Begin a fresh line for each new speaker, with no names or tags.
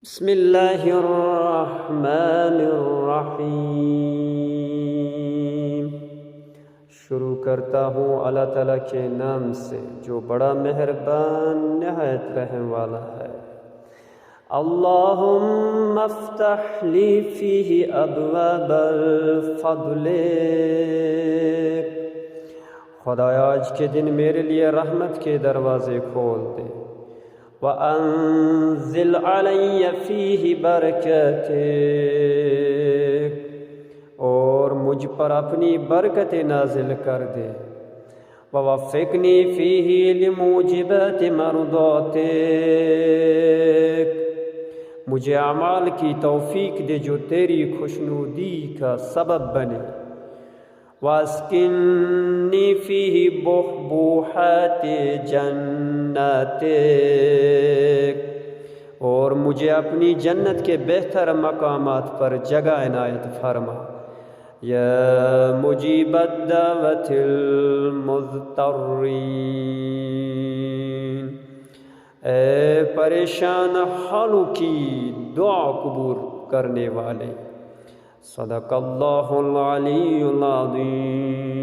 بسم اللہ الرحمن الرحیم۔ شروع کرتا ہوں اللہ تعالیٰ کے نام سے جو بڑا مہربان نہایت رحم والا ہے۔ اللہم افتح لی فیہ ابواب الفضل، خدایا آج کے دن میرے لیے رحمت کے دروازے کھول دے۔ وَأَنزِلْ عَلَيَّ فِيهِ بَرَكَاتِكَ، اور مجھ پر اپنی برکت نازل کر دے۔ وَوَفِّقْنِي فِيهِ لِمُوجِبَاتِ مَرْضَاتِكَ، مجھے اعمال کی توفیق دے جو تیری خوشنودی کا سبب بنے۔ وَاسْكِنِّي فِيهِ بُحْبُوحَاتِ جَنَّاتِكَ، اور مجھے اپنی جنت کے بہتر مقامات پر جگہ عنایت فرما۔ یا مجیب الدعوت المضطرین، اے پریشان حالوں کی دعا قبول کرنے والے۔ صدق اللہ العلی العظیم۔